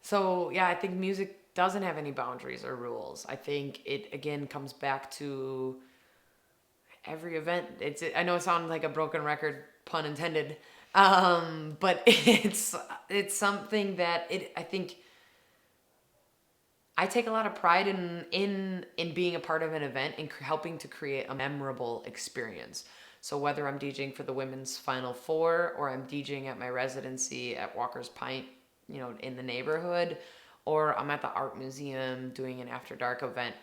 So yeah, I think music doesn't have any boundaries or rules. I think it again comes back to every event. I know it sounds like a broken record, pun intended, but it's something that I think I take a lot of pride in being a part of an event and helping to create a memorable experience. So whether I'm DJing for the women's Final Four or I'm DJing at my residency at Walker's Pint, in the neighborhood, or I'm at the art museum doing an after dark event,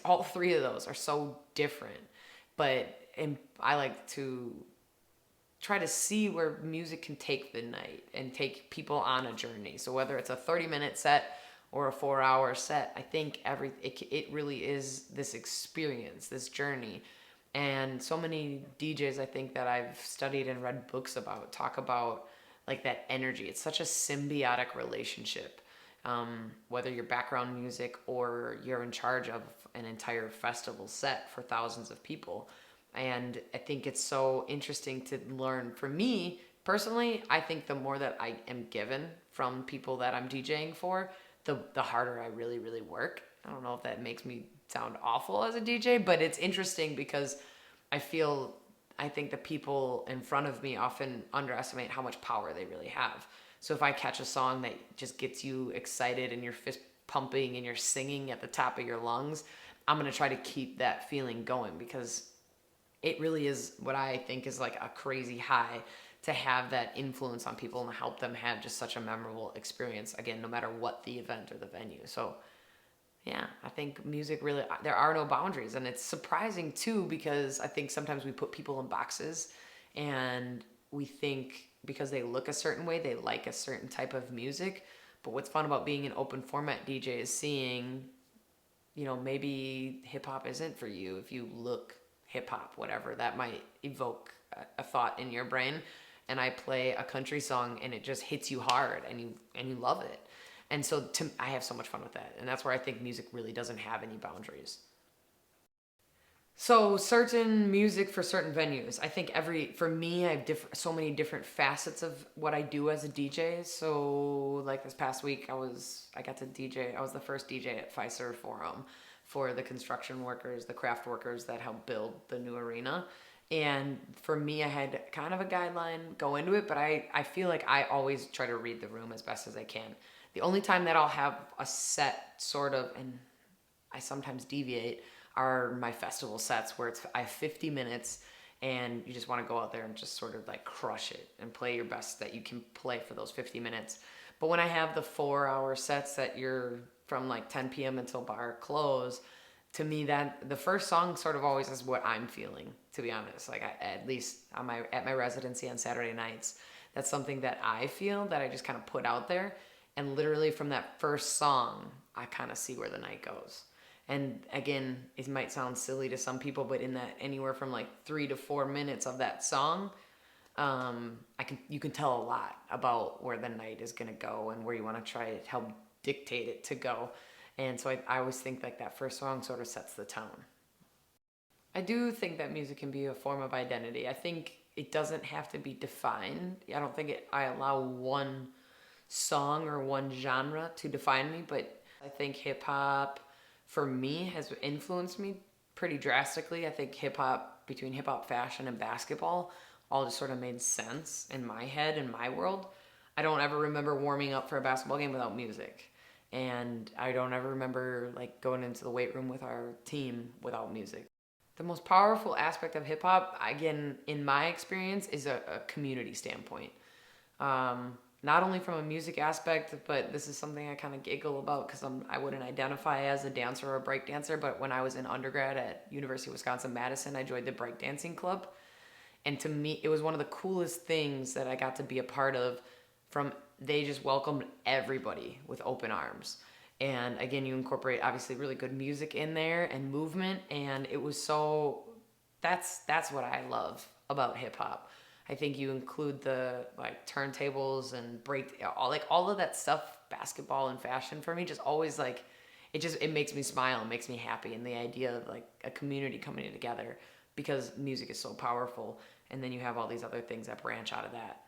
all three of those are so different. But I like to try to see where music can take the night and take people on a journey. So whether it's a 30-minute set or a 4-hour set, I think it really is this experience, this journey. And so many DJs I think that I've studied and read books about talk about like that energy. It's such a symbiotic relationship. Whether you're background music or you're in charge of an entire festival set for thousands of people. And I think it's so interesting to learn. For me personally, I think the more that I am given from people that I'm DJing for, the harder I really, really work. I don't know if that makes me sound awful as a DJ, but it's interesting because I think the people in front of me often underestimate how much power they really have. So if I catch a song that just gets you excited and you're fist pumping and you're singing at the top of your lungs, I'm going to try to keep that feeling going because it really is what I think is like a crazy high to have that influence on people and help them have just such a memorable experience, again, no matter what the event or the venue. So yeah, I think music really, there are no boundaries. And it's surprising too, because I think sometimes we put people in boxes and we think because they look a certain way, they like a certain type of music. But what's fun about being an open format DJ is seeing, maybe hip hop isn't for you. If you look hip hop, whatever, that might evoke a thought in your brain. And I play a country song and it just hits you hard and you love it. And so I have so much fun with that. And that's where I think music really doesn't have any boundaries. So certain music for certain venues. I think for me, I have so many different facets of what I do as a DJ. So like this past week, I got to DJ. I was the first DJ at Fiserv Forum for the construction workers, the craft workers that helped build the new arena. And for me, I had kind of a guideline go into it, but I feel like I always try to read the room as best as I can. The only time that I'll have a set sort of, and I sometimes deviate, are my festival sets where I have 50 minutes and you just want to go out there and just sort of like crush it and play your best that you can play for those 50 minutes. But when I have the 4-hour sets that you're from like 10 p.m. until bar close, to me that the first song sort of always is what I'm feeling, to be honest. Like at least at my residency on Saturday nights, that's something that I feel that I just kind of put out there. And literally from that first song, I kind of see where the night goes. And again, it might sound silly to some people, but in that anywhere from like 3 to 4 minutes of that song, you can tell a lot about where the night is gonna go and where you want to try to help dictate it to go. And so I always think like that first song sort of sets the tone. I do think that music can be a form of identity. I think it doesn't have to be defined. I don't think I allow one song or one genre to define me, but I think hip hop for me has influenced me pretty drastically. I think between hip hop, fashion, and basketball all just sort of made sense in my head, in my world. I don't ever remember warming up for a basketball game without music. And I don't ever remember like going into the weight room with our team without music. The most powerful aspect of hip hop, again, in my experience, is a community standpoint. Not only from a music aspect, but this is something I kind of giggle about because I wouldn't identify as a dancer or a break dancer. But when I was in undergrad at University of Wisconsin-Madison, I joined the breakdancing club. And to me, it was one of the coolest things that I got to be a part of. They just welcomed everybody with open arms. And again, you incorporate obviously really good music in there and movement. And it was that's what I love about hip hop. I think you include the like turntables and all of that stuff, basketball and fashion for me just always like, it makes me smile, it makes me happy. And the idea of like a community coming together because music is so powerful. And then you have all these other things that branch out of that.